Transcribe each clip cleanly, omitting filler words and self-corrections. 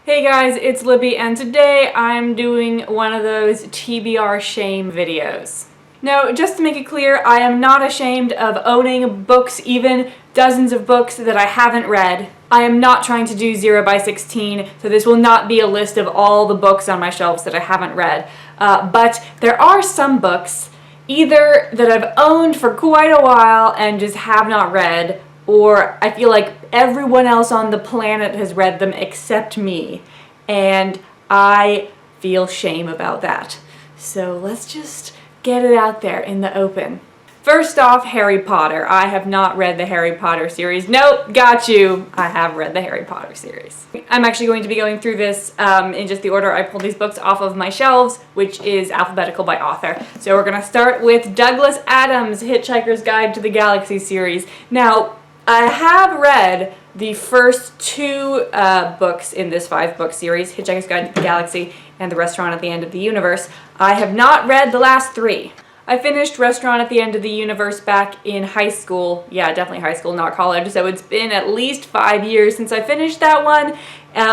Hey guys, it's Libby, and today I'm doing one of those TBR Shame videos. Now, just to make it clear, I am not ashamed of owning books, even dozens of books that I haven't read. I am not trying to do 0 by 16, so this will not be a list of all the books on my shelves that I haven't read. But there are some books, either that I've owned for quite a while and just have not read, or I feel like everyone else on the planet has read them except me, and I feel shame about that. So let's just get it out there in the open. First off, Harry Potter. I have not read the Harry Potter series. Nope, got you. I have read the Harry Potter series. I'm actually going to be going through this in just the order I pulled these books off of my shelves, which is alphabetical by author. So we're going to start with Douglas Adams' Hitchhiker's Guide to the Galaxy series. Now, I have read the first two books in this 5-book series, Hitchhiker's Guide to the Galaxy and The Restaurant at the End of the Universe. I have not read the last 3. I finished Restaurant at the End of the Universe back in high school. Yeah, definitely high school, not college. So it's been at least 5 years since I finished that one,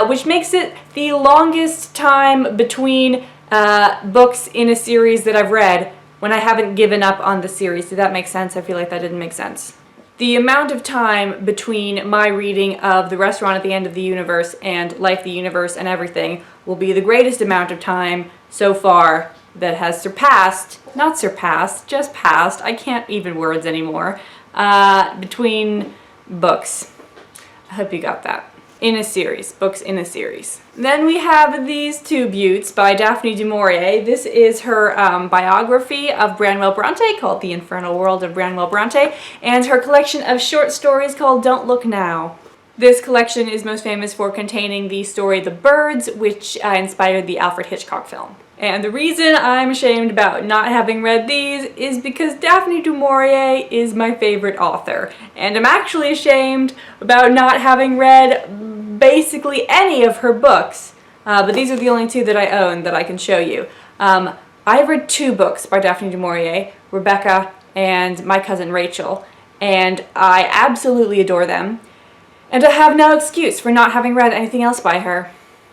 which makes it the longest time between books in a series that I've read when I haven't given up on the series. Did that make sense? I feel like that didn't make sense. The amount of time between my reading of The Restaurant at the End of the Universe and Life, the Universe, and Everything will be the greatest amount of time so far that has just passed, I can't even words anymore, between books. I hope you got that. In a series, books in a series. Then we have These Two Buttes by Daphne du Maurier. This is her biography of Branwell Bronte called The Infernal World of Branwell Bronte, and her collection of short stories called Don't Look Now. This collection is most famous for containing the story The Birds, which inspired the Alfred Hitchcock film. And the reason I'm ashamed about not having read these is because Daphne du Maurier is my favorite author. And I'm actually ashamed about not having read basically any of her books. But these are the only 2 that I own that I can show you. I've read 2 books by Daphne du Maurier, Rebecca and My Cousin Rachel, and I absolutely adore them. And I have no excuse for not having read anything else by her.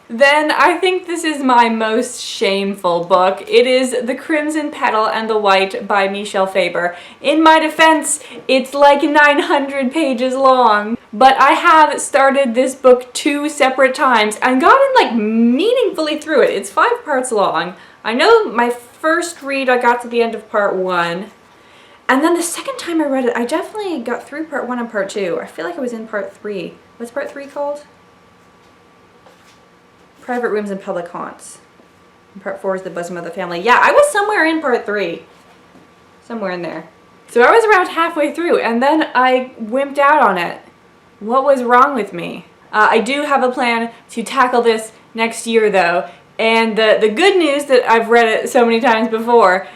Then I think this is my most shameful book. It is The Crimson Petal and the White by Michel Faber. In my defense, it's like 900 pages long. But I have started this book 2 separate times and gotten like meaningfully through it. It's 5 parts long. I know my first read I got to the end of part 1. And then the second time I read it, I definitely got through part 1 and part 2. I feel like I was in part 3. What's part 3 called? Private Rooms and Public Haunts. And part 4 is The Bosom of the Family. Yeah, I was somewhere in part 3. Somewhere in there. So I was around halfway through, and then I wimped out on it. What was wrong with me? I do have a plan to tackle this next year, though. And the good news that I've read it so many times before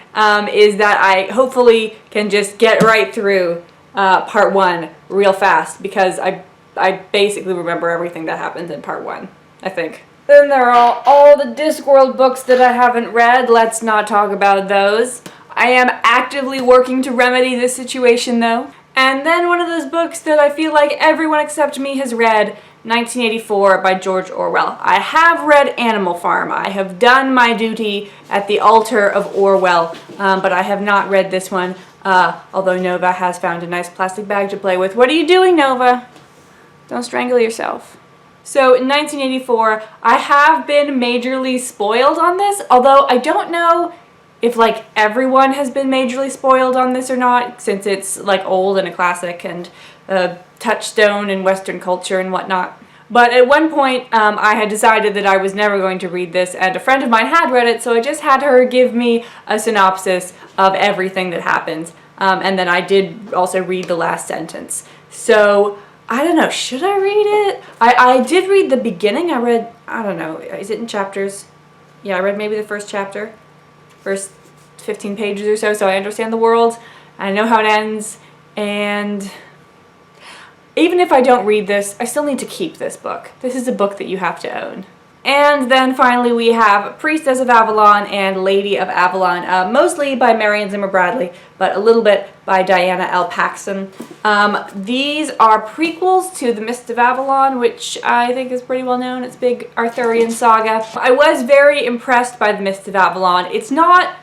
is that I hopefully can just get right through part 1 real fast, because I basically remember everything that happened in part 1, I think. Then there are all the Discworld books that I haven't read. Let's not talk about those. I am actively working to remedy this situation, though. And then one of those books that I feel like everyone except me has read, 1984 by George Orwell. I have read Animal Farm. I have done my duty at the altar of Orwell, but I have not read this one, although Nova has found a nice plastic bag to play with. What are you doing, Nova? Don't strangle yourself. So in 1984, I have been majorly spoiled on this, although I don't know if like everyone has been majorly spoiled on this or not, since it's like old and a classic and a touchstone in Western culture and whatnot. But at one point, I had decided that I was never going to read this, and a friend of mine had read it, so I just had her give me a synopsis of everything that happens. And then I did also read the last sentence. So I don't know, should I read it? I did read the beginning. I don't know, is it in chapters? Yeah, I read maybe the first chapter, first 15 pages or so I understand the world, I know how it ends, and even if I don't read this, I still need to keep this book. This is a book that you have to own. And then finally we have Priestess of Avalon and Lady of Avalon, mostly by Marion Zimmer Bradley, but a little bit by Diana L. Paxson. These are prequels to The Mist of Avalon, which I think is pretty well known. It's a big Arthurian saga. I was very impressed by The Mist of Avalon. It's not,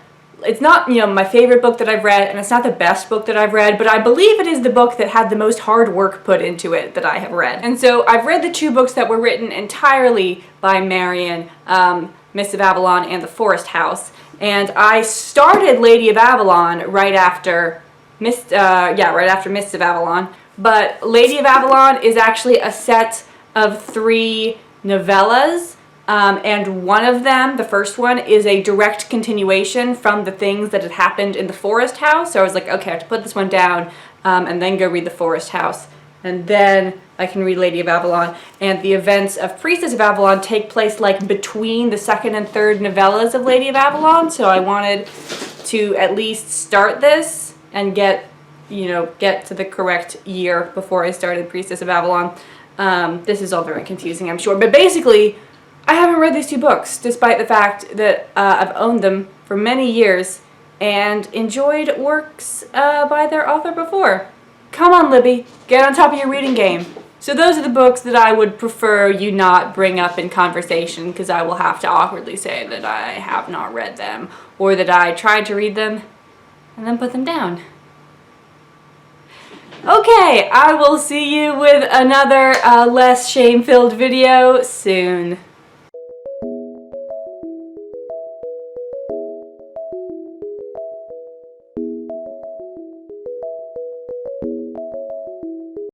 you know, my favorite book that I've read, and it's not the best book that I've read, but I believe it is the book that had the most hard work put into it that I have read. And so I've read the 2 books that were written entirely by Marion, Mist of Avalon and The Forest House. And I started Lady of Avalon right after Mist of Avalon. But Lady of Avalon is actually a set of 3 novellas. And one of them, the first one, is a direct continuation from the things that had happened in The Forest House. So I was like, okay, I have to put this one down and then go read The Forest House. And then I can read Lady of Avalon. And the events of Priestess of Avalon take place like between the 2nd and 3rd novellas of Lady of Avalon. So I wanted to at least start this and get to the correct year before I started Priestess of Avalon. This is all very confusing, I'm sure. But basically, I haven't read these 2 books, despite the fact that I've owned them for many years and enjoyed works by their author before. Come on, Libby, get on top of your reading game. So those are the books that I would prefer you not bring up in conversation, because I will have to awkwardly say that I have not read them, or that I tried to read them and then put them down. Okay, I will see you with another less shame-filled video soon.